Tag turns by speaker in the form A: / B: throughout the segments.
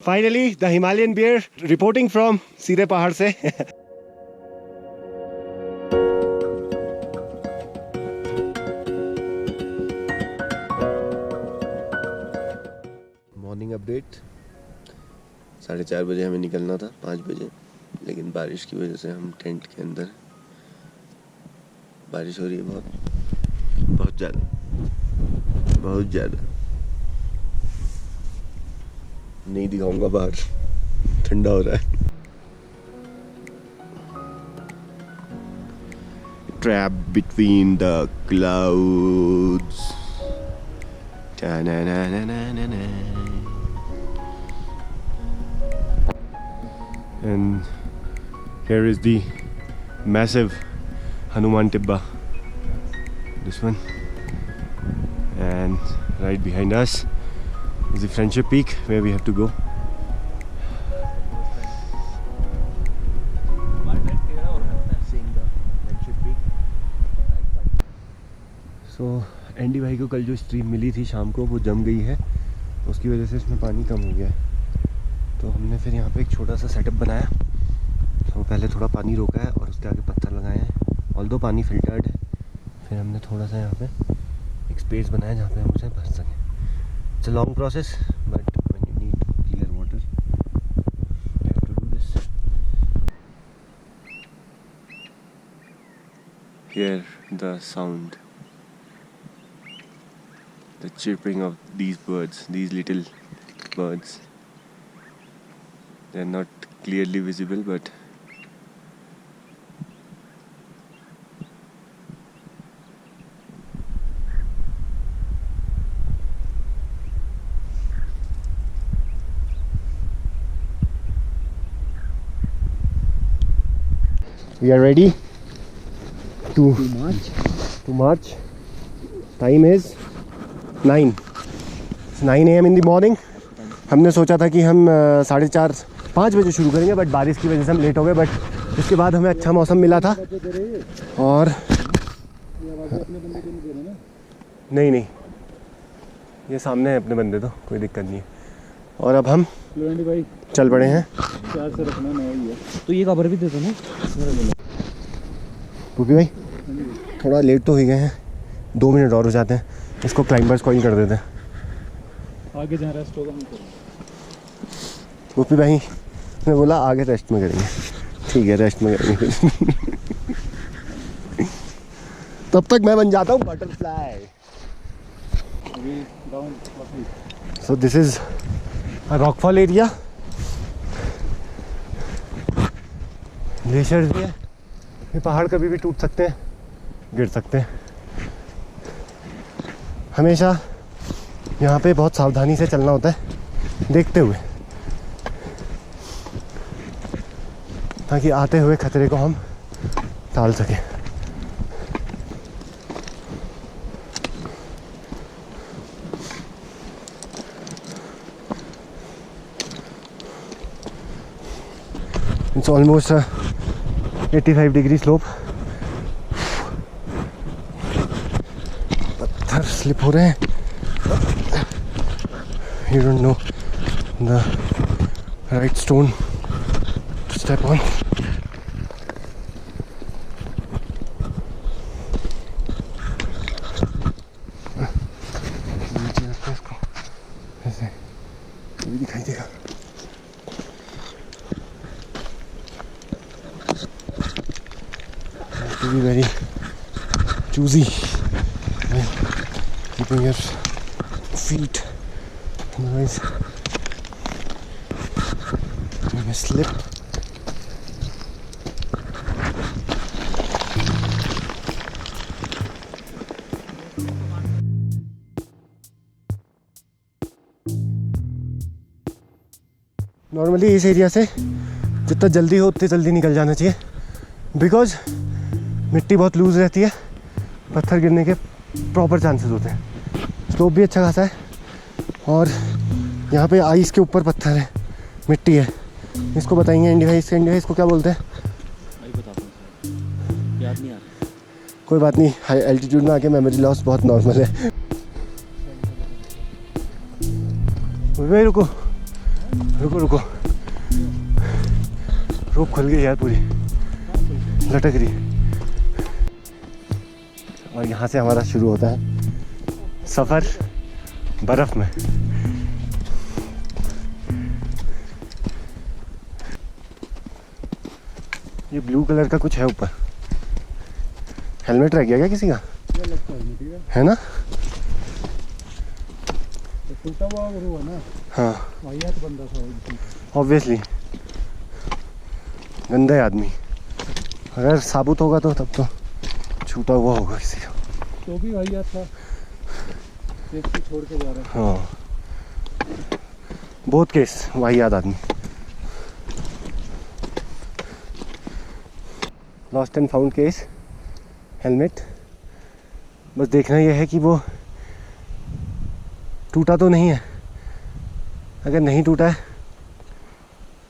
A: Finally the Himalayan bear reporting from सीधे पहाड़ से। मॉर्निंग अपडेट, 4:30 बजे हमें निकलना था, 5 बजे, लेकिन बारिश की वजह से हम टेंट के अंदर। बारिश हो रही है बहुत ज़्यादा। नहीं दिखाऊंगा बाहर, ठंडा हो रहा है। Trapped between the clouds. Ta-na-na-na-na-na-na. And here is the massive Hanuman Tibba. This one. And right behind us is the Friendship Peak where we have to go. So Andy भाई को कल जो स्ट्रीम मिली थी शाम को वो जम गई है, उसकी वजह से इसमें पानी कम हो गया है। तो हमने फिर यहाँ पे एक छोटा सा सेटअप बनाया। तो पहले थोड़ा पानी रोका है और उसके आगे पत्थर लगाए हैं, ऑल्दो पानी फिल्टर्ड है। फिर हमने थोड़ा सा यहाँ पे एक स्पेस बनाया जहाँ पे हम उसे भर सकें। It's a long process but when you need clear water you have to do this. Hear the sound, the chirping of these birds, these little birds. They are not clearly visible, but we are ready to march. Time is 9 AM in the morning. हमने सोचा था कि हम 4:30-5 बजे शुरू करेंगे, but बारिश की वजह से हम लेट हो गए। बट इसके बाद हमें अच्छा मौसम मिला था और नहीं ये सामने है अपने बंदे, तो कोई दिक्कत नहीं है। और अब हम चल पड़े हैं।
B: तो ये कवर भी दे दो ना
A: पूपी भाई, थोड़ा लेट तो हो गए हैं, 2 मिनट और हो जाते हैं, इसको क्लाइंबर्स कॉइन कर देते हैं।
B: आगे जहाँ रेस्ट होगा हम करेंगे।
A: पूपी भाई ने बोला आगे रेस्ट में करेंगे, ठीक है रेस्ट में करेंगे। तब तक मैं बन जाता हूँ butterfly. So this is a rockfall area, glacier भी है। ये पहाड़ कभी भी टूट सकते हैं, गिर सकते हैं। हमेशा यहाँ पे बहुत सावधानी से चलना होता है, देखते हुए, ताकि आते हुए खतरे को हम टाल सकें। It's almost a 85 degree slope. पत्थर स्लिप हो रहे हैं। You don't know the right stone to step on. नीचे रखते इसको, ऐसे ये भी दिखाई देगा। To be very choosy when keeping your feet, otherwise you may slip. Normally इस एरिया से जितना जल्दी हो उतनी जल्दी निकल जाना चाहिए, बिकॉज मिट्टी बहुत लूज़ रहती है, पत्थर गिरने के प्रॉपर चांसेस होते हैं। स्लोप भी अच्छा खासा है और यहाँ पे आइस के ऊपर पत्थर है, मिट्टी है। इसको बताएंगे एंडी भाई, इसको क्या बोलते हैं? याद नहीं आ रहा। कोई बात नहीं, हाई एल्टीट्यूड में आके मेमोरी लॉस बहुत नॉर्मल है। भाई रुको, रुको रुको, रोप खुल गई यार पूरी, लटक रही। और यहाँ से हमारा शुरू होता है सफ़र बर्फ़ में। ये ब्लू कलर का कुछ है ऊपर, हेलमेट रह गया क्या किसी का? है ना?
B: टूटा हुआ वो है ना।
A: हाँ
B: वाहियात बंदा था
A: ऑब्वियसली, गंदा है आदमी। अगर साबुत होगा तो तब तो छूटा हुआ होगा किसी का।
B: तो भी वाहियात था, सेफ्टी छोड़ के जा रहा है।
A: हाँ, बहुत केस वाहियात आदमी। Lost and found case, helmet. बस देखना यह है कि वो टूटा तो नहीं है। अगर नहीं टूटा है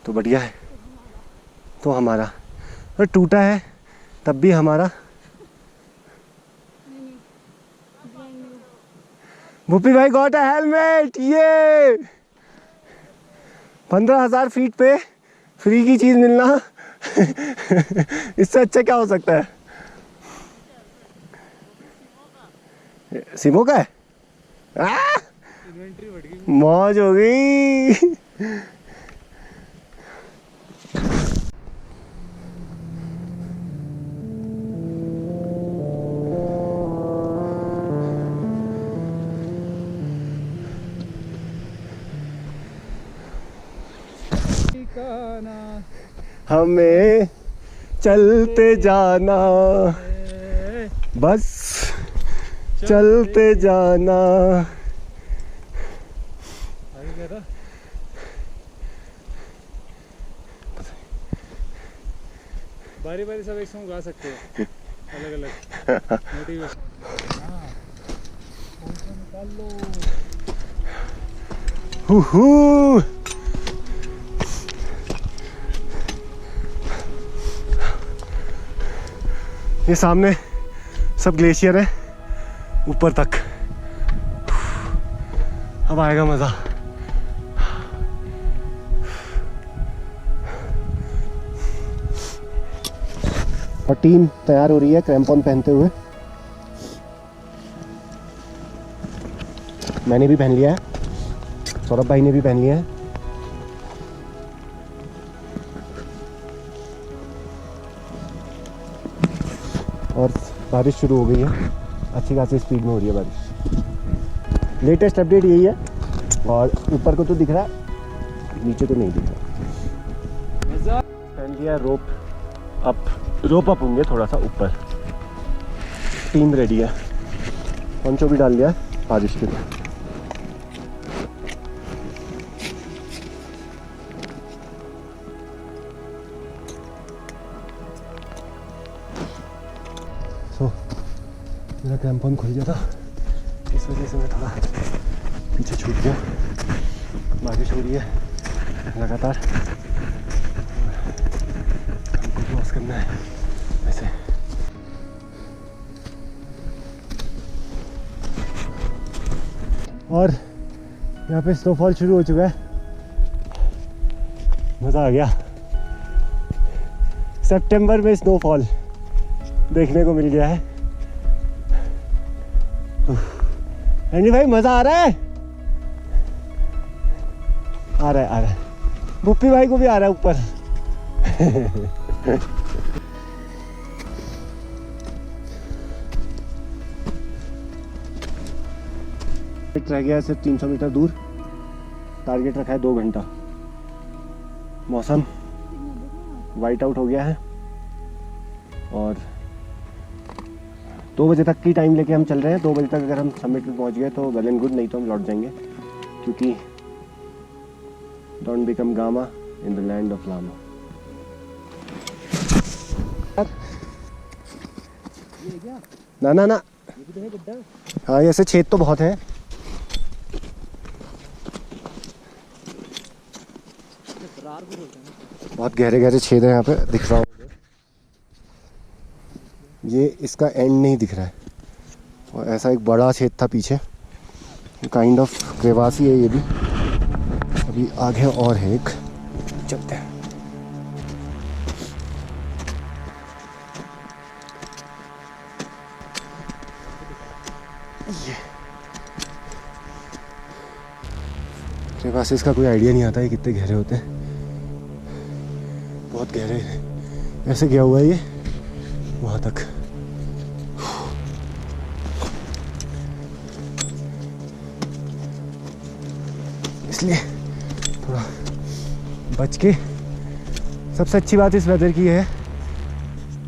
A: तो बढ़िया है, तो हमारा। और टूटा है तब भी हमारा। भूपी भाई गॉट अ हेलमेट, ये 15,000 फीट पे फ्री की चीज मिलना इससे अच्छा क्या हो सकता है? सिमो का है?
B: इन्वेंटरी बढ़ गई।
A: मौज हो गई। हमें चलते जाना, बस चलते जाना।
B: आगे क्या था? बारी बारी सब एक सॉन्ग गा सकते हो, अलग अलग मोटिवेशन। निकाल लो।
A: हूहू। ये सामने सब ग्लेशियर है ऊपर तक। अब आएगा मजा। और टीम तैयार हो रही है क्रैम्पॉन पहनते हुए। मैंने भी पहन लिया है, सौरभ भाई ने भी पहन लिया है। और बारिश शुरू हो गई है, अच्छी खासी स्पीड में हो रही है बारिश। लेटेस्ट अपडेट यही है। और ऊपर को तो दिख रहा है, नीचे तो नहीं दिख रहा। पहन लिया रोप अप होंगे थोड़ा सा ऊपर। टीम रेडी है, पंचो भी डाल लिया बारिश के लिए। मेरा क्रैम्पॉन खुल गया था, इस वजह से मैं थोड़ा पीछे छूट गया। बारिश हो रही है लगातार, हमको क्रॉस करना है वैसे। और यहाँ पे स्नोफॉल शुरू हो चुका है, मज़ा आ गया। सितंबर में स्नोफॉल देखने को मिल गया है। एंडी भाई मजा आ रहा है? आ रहा है। बुप्पी भाई को भी आ रहा है ऊपर। रह गया है सिर्फ 300 मीटर दूर। टारगेट रखा है 2 घंटा। मौसम वाइट आउट हो गया है और 2 बजे तक की टाइम लेके हम चल रहे हैं। 2 बजे तक अगर हम समिट पे पहुंच गए तो वेल एंड गुड, नहीं तो हम लौट जाएंगे, क्योंकि don't become gamma in the land of lama. ना ना ना, हाँ ऐसे छेद तो बहुत हैं। बहुत गहरे गहरे छेद है यहाँ पे, दिख रहा हूँ। ये इसका एंड नहीं दिख रहा है, और ऐसा एक बड़ा छेद था पीछे, काइंड ऑफ क्रेवासी है ये भी। अब अभी आगे और है एक, चलते हैं। क्रेवासेस का कोई आइडिया नहीं आता है कितने गहरे होते हैं, बहुत गहरे हैं। ऐसे गया हुआ है ये वहाँ तक। इसलिए थोड़ा बच के। सबसे अच्छी बात इस वेदर की है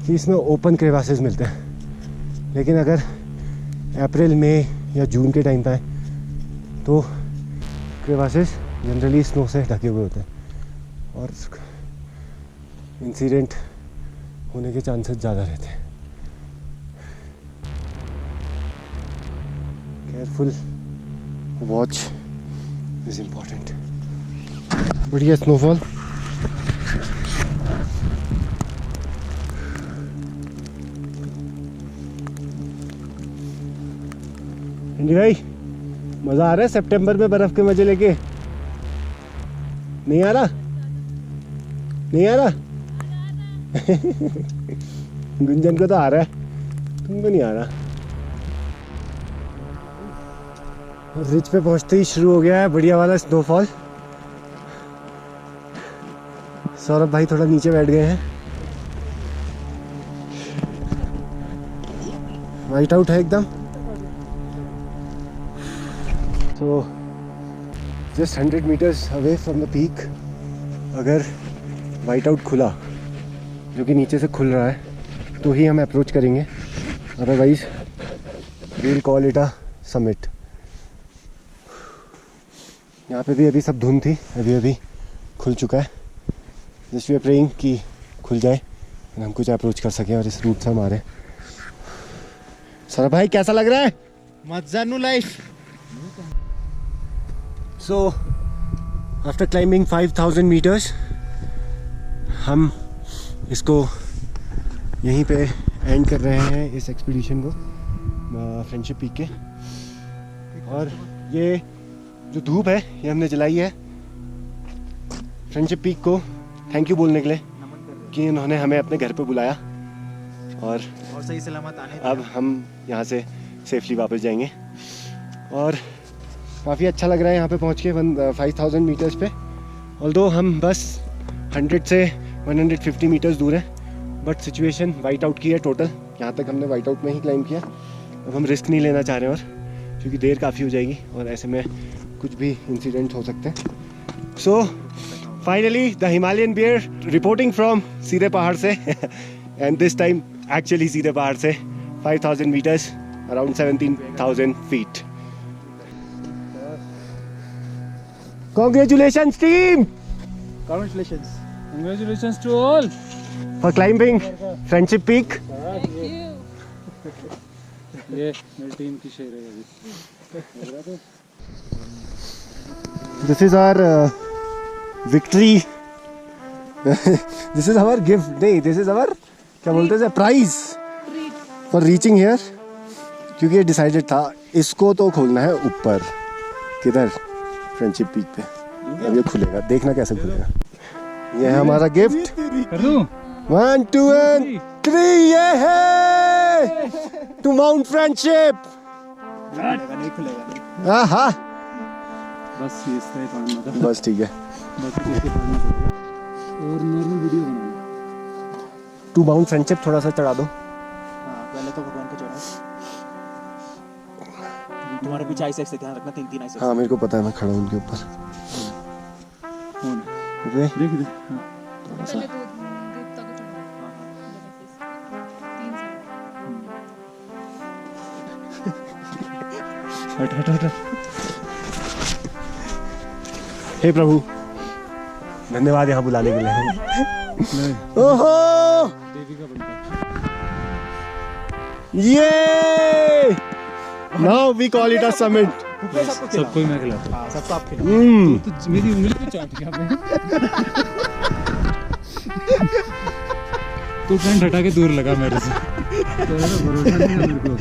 A: कि इसमें ओपन क्रेवासेस मिलते हैं, लेकिन अगर अप्रैल मई या जून के टाइम पे आए तो क्रेवासेस जनरली स्नो से ढके हुए होते हैं और इंसिडेंट होने के चांसेस ज़्यादा रहते हैं। Careful watch is important. बढ़िया स्नोफॉल। भाई मज़ा आ रहा है सितंबर में बर्फ़ के मज़े लेके? नहीं आ रहा? नहीं आ रहा? गुंजन को तो आ रहा है, तुमको नहीं आ रहा। रिच पे पहुंचते ही शुरू हो गया है बढ़िया वाला स्नोफॉल। सौरभ भाई थोड़ा नीचे बैठ गए हैं। वाइट आउट है एकदम। So just 100 meters away from the peak, अगर वाइट आउट खुला, जो कि नीचे से खुल रहा है, तो ही हम अप्रोच करेंगे, otherwise we will call it a summit. यहाँ पे भी अभी सब धुंध थी, अभी अभी खुल चुका है। जस्ट वी आर प्रेइंग कि खुल जाए और हम कुछ अप्रोच कर सकें और इस रूट से हमारे। सौरभ भाई कैसा लग रहा है?
C: मजानु life.
A: So, after climbing 5,000 meters, हम इसको यहीं पे एंड कर रहे हैं इस एक्सपीडिशन को, फ्रेंडशिप पीक के। और ये जो धूप है ये हमने जलाई है फ्रेंडशिप पीक को थैंक यू बोलने के लिए कि उन्होंने हमें अपने घर पे बुलाया और
C: सही सलामत आने।
A: अब हम यहाँ से सेफली वापस जाएंगे। और काफ़ी अच्छा लग रहा है यहाँ पे पहुँच के 5,000 मीटर्स पे। ऑल्दो हम बस 100 से 150 मीटर्स दूर हैं, बट सिचुएशन वाइट आउट की है टोटल। यहाँ तक हमने वाइट आउट में ही क्लाइंब किया। अब हम रिस्क नहीं लेना चाह रहे हैं और क्योंकि देर काफ़ी हो जाएगी और ऐसे में कुछ भी इंसिडेंट हो सकते हैं। So finally the Himalayan bear reporting from सीधे पहाड़ से एंड दिस टाइम एक्चुअली सीधे पहाड़ से 5,000 metres, around 17,000 feet. Congratulations team!
C: Congratulations.
B: Congratulations to all
A: For climbing Friendship Peak.
B: ये मेरी टीम की शेर है अभी।
A: This is our victory. This is our gift. नहीं, this is our क्या बोलते हैं prize for reaching here. क्योंकि ये डिसाइडेड था इसको तो खोलना है ऊपर। किधर? फ्रेंडशिप पीक पे। अब ये खुलेगा, देखना कैसे खुलेगा। ये है हमारा गिफ्ट।
B: कर दूं?
A: 1 2 and 3 ये है टू माउंट फ्रेंडशिप।
C: नहीं खुलेगा।
A: आहा
B: बस ये इसका ही काम था।
A: बस ठीक है।
B: बाकी इसके काम और नॉर्मल वीडियो बनाना।
A: टू माउंट फ्रेंडशिप थोड़ा सा चढ़ा दो।
C: हाँ, पहले तो भगवान को चढ़ाओ। तुम्हारे पीछे आई सेक्स ध्यान रखना, 3 आई सेक्स।
A: हाँ मेरे को पता है, मैं खड़ा हूँ उनके ऊपर।
B: देख देख हाँ।
A: थोड़ा सा
B: हट हट हट।
A: हे प्रभु धन्यवाद यहाँ बुलाने के लिए। ओहो
B: देवी का बनता।
A: ये now we call it a summit.
B: सबको मैं खिलाता हूँ।
C: सबको आप खिलाओ।
B: तो मेरी उंगली पे चाट गया मैं। तू टेंट हटा के दूर लगा मेरे से। तेरा भरोसा नहीं है मेरे को।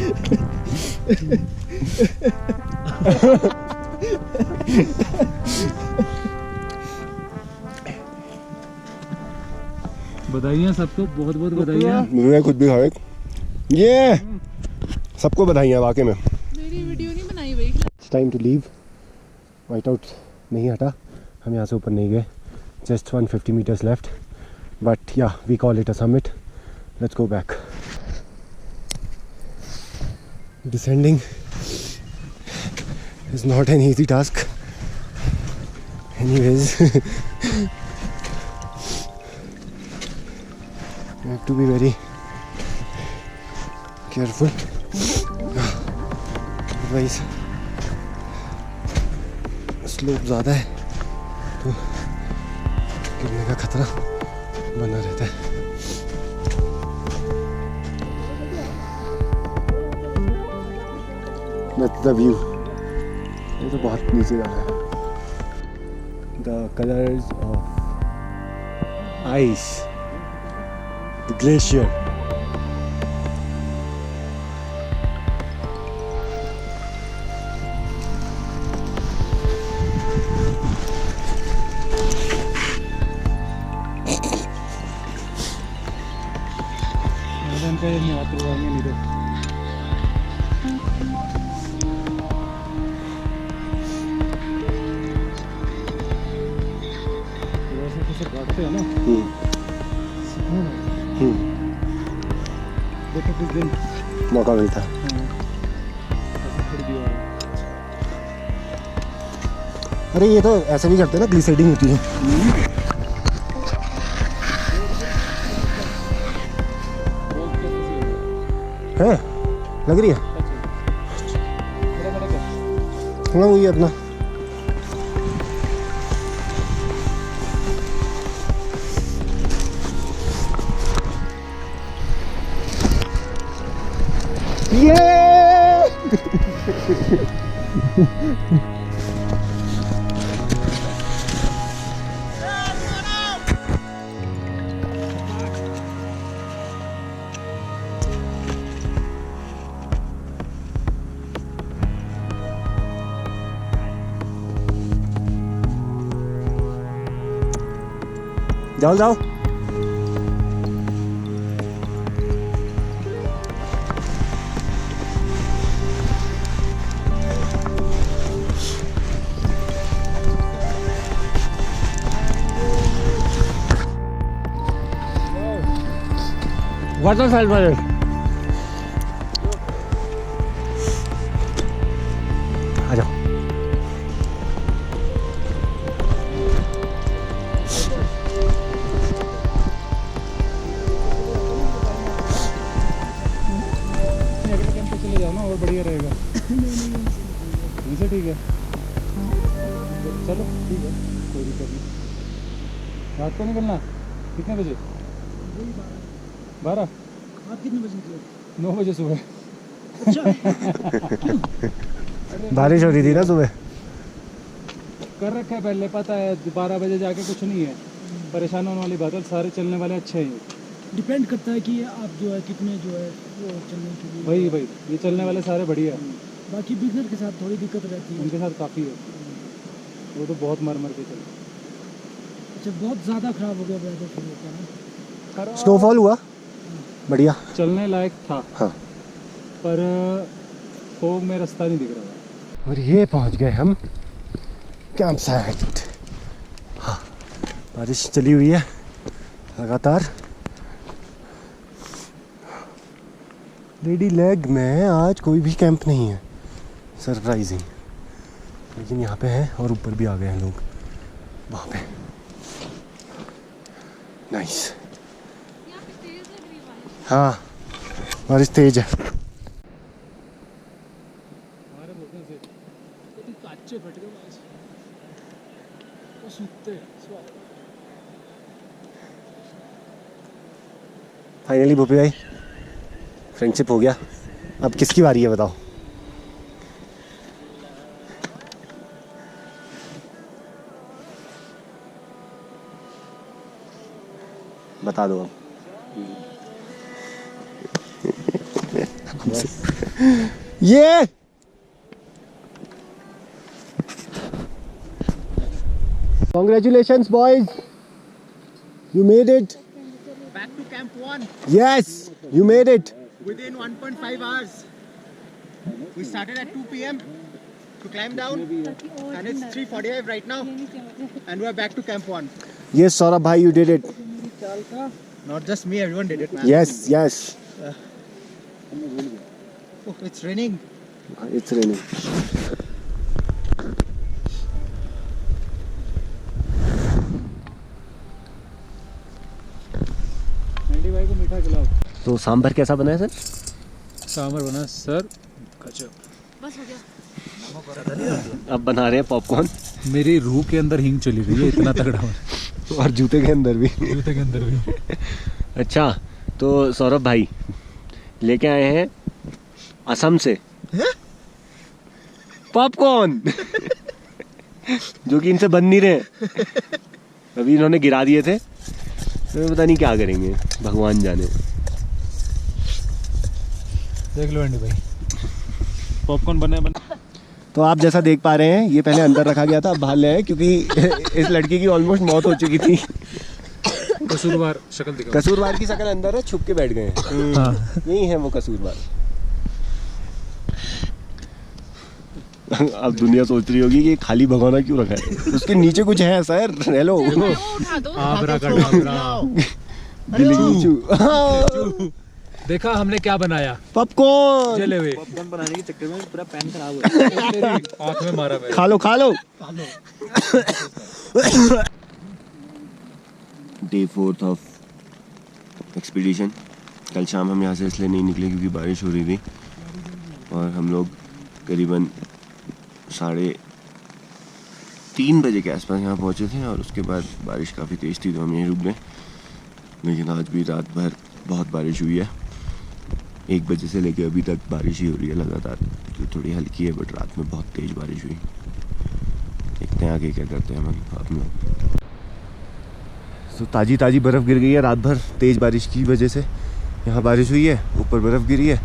B: बधाइयाँ सबको, बहुत बहुत बधाइयाँ।
A: मैं खुद भी खाए ये सबको बधाइयाँ वाकई में।
D: मेरी वीडियो नहीं बनाई भाई।
A: It's time to leave. White out नहीं हटा, हम यहाँ से ऊपर नहीं गए। Just 150 meters left, but yeah, we call it a summit. Let's go back. Descending is not an easy task. Anyways, you have to be very careful. Otherwise, slope ज़्यादा है तो गिरने का खतरा बना रहता है। That's the view. ये तो बहुत नीचे जा रहा है। The colors of ice, the glacier.
B: पे नहीं आते हुए नहीं तो वैसे कैसे काटते हैं ना। देखो कुछ दिन
A: मौका मिलता है।
B: ऐसे फिर भी
A: अरे ये तो ऐसे भी करते हैं ना, ग्लिसरीडिंग होती है। है लग रही है हाँ वही अपना। ये जाओ जाओ। वाटर साइड वाले आ जाओ।
B: और बढ़िया रहेगा। इनसे ठीक है, चलो ठीक है, कोई दिक्कत नहीं। रात को निकलना कितने बजे? 12।
C: आप कितने बजे निकले?
B: 9 बजे सुबह।
A: बारिश हो रही थी ना सुबह।
B: कर रखा है पहले, पता है 12 बजे जाके कुछ नहीं है, परेशान होने वाली बात है। सारे चलने वाले अच्छे हैं।
C: डिपेंड करता है कि आप जो है कितने जो है वो चलने के लिए।
B: भाई ये चलने वाले सारे बढ़िया है।
C: बाकी बिगनर के साथ थोड़ी दिक्कत रहती है।
B: उनके साथ काफ़ी है, वो तो बहुत मर के चलते।
C: अच्छा बहुत ज़्यादा ख़राब हो गया वेदर फिर होता है।
A: स्नोफॉल हुआ बढ़िया,
B: चलने लायक था।
A: हाँ।
B: पर फोग में रास्ता नहीं दिख रहा था।
A: और ये पहुंच गए हम कैंप साइट। हाँ बारिश चली हुई है लगातार। लेडी लेग में आज कोई भी कैंप नहीं है, सरप्राइजिंग। लेकिन यहाँ पे है और ऊपर भी आ गए हैं लोग वहाँ पे। नाइस। हाँ बारिश तेज है। फाइनली भूपी भाई फ्रेंडशिप हो गया। अब किसकी बारी है बताओ? बता दो अब। ये Congratulations boys, you made it.
E: back to Camp 1
A: Yes, you made it.
E: within 1.5 hours. We started at 2 p.m. to climb down, and it's 3:45 right now, and we're back to Camp 1.
A: Yes, Saurabh bhai, you did it.
E: Not just me, everyone did it, man.
A: Yes, yes.
E: Oh, it's raining.
A: It's raining.
B: मेंढी भाई को मीठा खिलाओ।
A: तो सांभर कैसा बना है sir?
B: Sambar बना सर गजब।
D: बस हो गया।
A: अब बना रहे हैं पॉपकॉर्न
B: मेरी रूह के अंदर हींग चली गई है, इतना तगड़ा
A: और जूते के अंदर भी।
B: जूते के अंदर भी।
A: अच्छा, तो सौरभ भाई लेके आए हैं असम से पॉपकॉर्न जो कि इनसे बन नहीं रहे। अभी इन्होंने गिरा दिए थे, तो पता नहीं क्या करेंगे, भगवान जाने।
B: देख लो एंडी भाई, पॉपकॉर्न बने बने।
A: तो आप जैसा देख पा रहे हैं, ये पहले अंदर रखा गया था, अब बाहर ले आए क्योंकि इस लड़की की ऑलमोस्ट मौत हो चुकी थी।
B: कसूरवार शक्ल दिखा।
A: कसूरवार की शक्ल अंदर है, छुप के बैठ गए हैं।
B: हाँ।
A: यही है वो कसूरवार। अब दुनिया सोच रही होगी कि खाली भगोना क्यों रखा है, उसके नीचे कुछ है सर। हेलो,
D: वो उठा दो।
B: आबरा का डाबरा। देखा हमने क्या बनाया,
A: पॉपकॉर्न।
B: जले हुए।
E: पॉपकॉर्न बनाने के चक्कर में पूरा पैन खराब हो
B: तेरी आँख में मारा मैं।
A: खा लो खा लो। Day 4 of expedition. कल शाम हम यहाँ से इसलिए नहीं निकले क्योंकि बारिश हो रही थी, और हम लोग करीबन 3:30 बजे के आसपास यहाँ पहुँचे थे, और उसके बाद बारिश काफ़ी तेज़ थी तो हम यहीं रुक गए। लेकिन आज भी रात भर बहुत बारिश हुई है। 1 बजे से लेकर अभी तक बारिश ही हो रही है लगातार, जो थोड़ी हल्की है, बट रात में बहुत तेज़ बारिश हुई। देखते हैं आगे क्या करते हैं हम लोग। तो ताज़ी ताज़ी बर्फ़ गिर गई है रात भर, तेज़ बारिश की वजह से। यहाँ बारिश हुई है, ऊपर बर्फ़ गिरी है,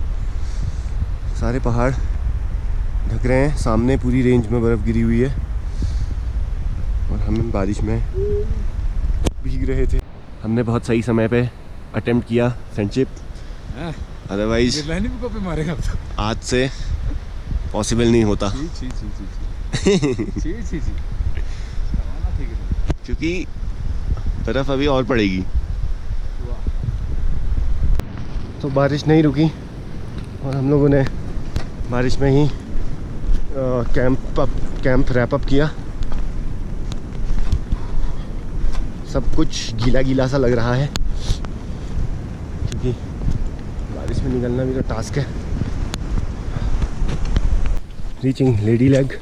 A: सारे पहाड़ ढक रहे हैं, सामने पूरी रेंज में बर्फ़ गिरी हुई है, और हम बारिश में भीग रहे थे। हमने बहुत सही समय पे अटेम्प्ट किया फ्रेंडशिप, अदरवाइज
B: मारेगा अब तो।
A: आज से पॉसिबल नहीं होता। क्योंकि बर्फ़ अभी और पड़ेगी। तो बारिश नहीं रुकी, और हम लोगों ने बारिश में ही कैंप रैप अप किया। सब कुछ गीला गीला सा लग रहा है, क्योंकि बारिश में निकलना भी तो टास्क है। Reaching lady leg.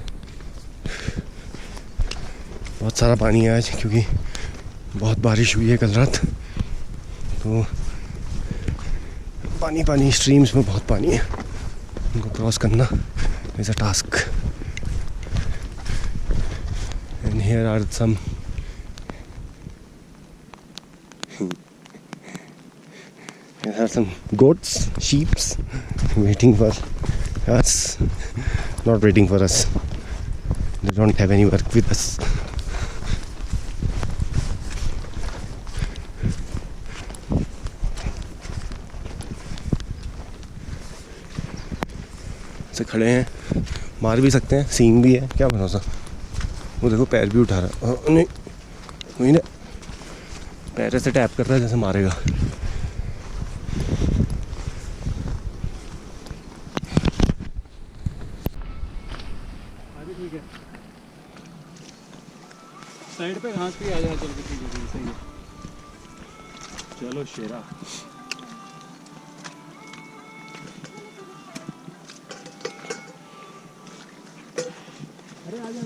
A: बहुत सारा पानी है आज, क्योंकि बहुत बारिश हुई है कल रात, तो पानी स्ट्रीम्स में बहुत पानी है, उनको क्रॉस करना is a task. And here are some goats, sheeps waiting for us. Not waiting for us, they don't have any work with us. से खड़े हैं, मार भी सकते हैं, सींग भी है, क्या भरोसा। वो देखो पैर भी उठा रहा है, नहीं वही ना, पैर से टैप कर रहा है जैसे मारेगा।
B: ठीक है, साइड पे घास पे आ जा, चल के सही है। चलो शेरा। अरे आ जा।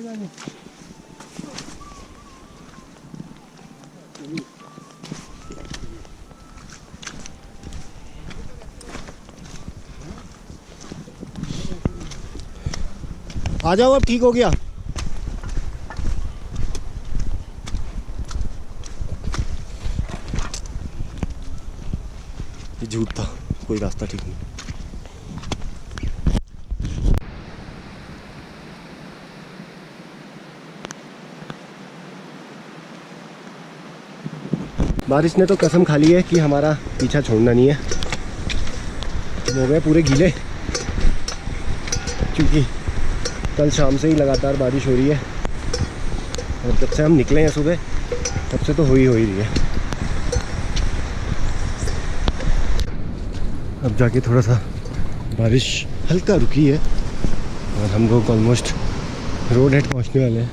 A: आ जाओ, अब ठीक हो गया। ये झूठ था, कोई रास्ता ठीक नहीं। बारिश ने तो कसम खा ली है कि हमारा पीछा छोड़ना नहीं है। हम हो गए पूरे गीले, क्योंकि कल शाम से ही लगातार बारिश हो रही है और जब से हम निकले हैं सुबह तब से तो हो ही रही है। अब जाके थोड़ा सा बारिश हल्का रुकी है और हम लोग ऑलमोस्ट रोड हेड पहुँचने वाले हैं।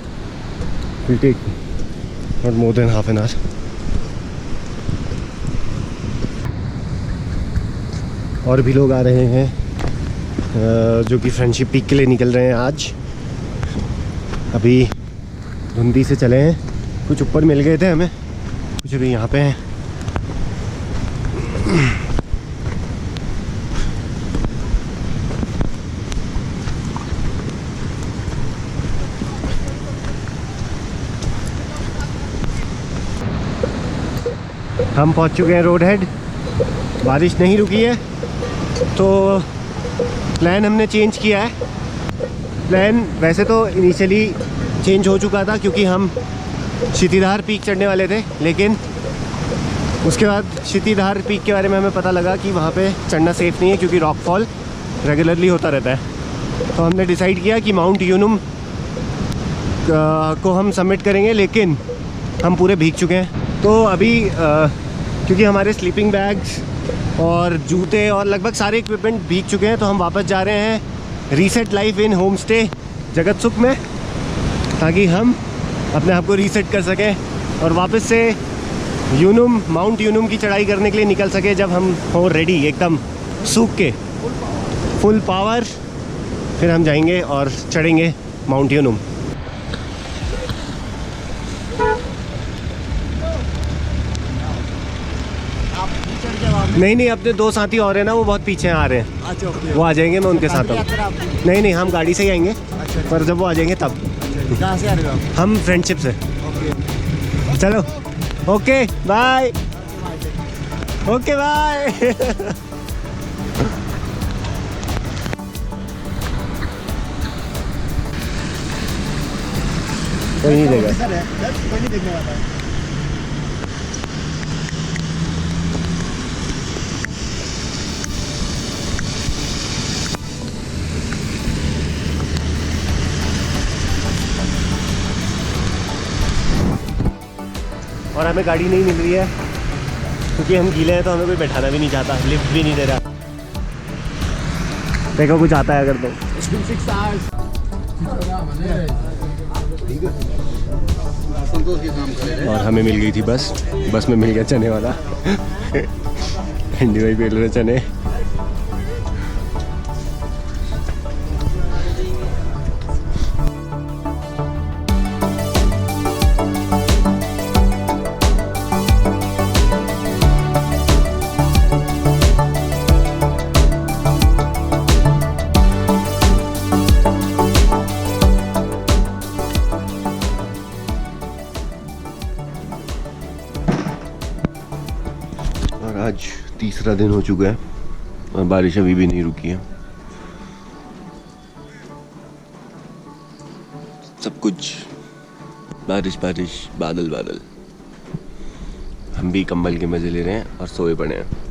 A: Will take not more than half an hour. और भी लोग आ रहे हैं जो कि फ्रेंडशिप पीक के लिए निकल रहे हैं आज। अभी धुंधी से चले हैं, कुछ ऊपर मिल गए थे हमें, कुछ अभी यहाँ पे हैं। हम पहुँच चुके हैं रोड हेड। बारिश नहीं रुकी है तो प्लान हमने चेंज किया है। प्लान वैसे तो इनिशियली चेंज हो चुका था क्योंकि हम क्षितिधार पीक चढ़ने वाले थे, लेकिन उसके बाद क्षितिधार पीक के बारे में हमें पता लगा कि वहाँ पे चढ़ना सेफ़ नहीं है क्योंकि रॉकफॉल रेगुलरली होता रहता है। तो हमने डिसाइड किया कि माउंट यूनुम को हम सबमिट करेंगे, लेकिन हम पूरे भीग चुके हैं। तो अभी क्योंकि हमारे स्लीपिंग बैग्स और जूते और लगभग सारे इक्विपमेंट भीग चुके हैं, तो हम वापस जा रहे हैं reset life in home stay जगत सुख में, ताकि हम अपने आप को रीसेट कर सकें और वापस से यूनुम माउंट यूनुम की चढ़ाई करने के लिए निकल सके जब हम हो रेडी एकदम सूख के फुल पावर। फिर हम जाएंगे और चढ़ेंगे माउंट यूनुम। नहीं, अपने दो साथी और हैं ना, वो बहुत पीछे आ रहे हैं।
B: अच्छा,
A: वो आ जाएंगे, मैं उनके साथ हूँ। नहीं, हम गाड़ी से ही आएंगे। पर जब वो आ जाएंगे तब।
B: कहाँ से आ रहे हो आप?
A: हम फ्रेंडशिप से। चलो, ओके बाय। Okay bye. कोई नहीं देगा।
B: कोई नहीं देखने वाला है।
A: और हमें गाड़ी नहीं मिल रही है क्योंकि हम गीले हैं, तो हमें कोई बैठाना भी नहीं चाहता, लिफ्ट भी नहीं दे रहा। देखो कुछ आता है अगर तो। और हमें मिल गई थी बस में मिल गया चने वाला। हिंदी भाई पेल रहे चने। और आज तीसरा दिन हो चुका है और बारिश अभी भी नहीं रुकी है। सब कुछ बारिश बादल। हम भी कंबल के मजे ले रहे हैं और सोए पड़े हैं।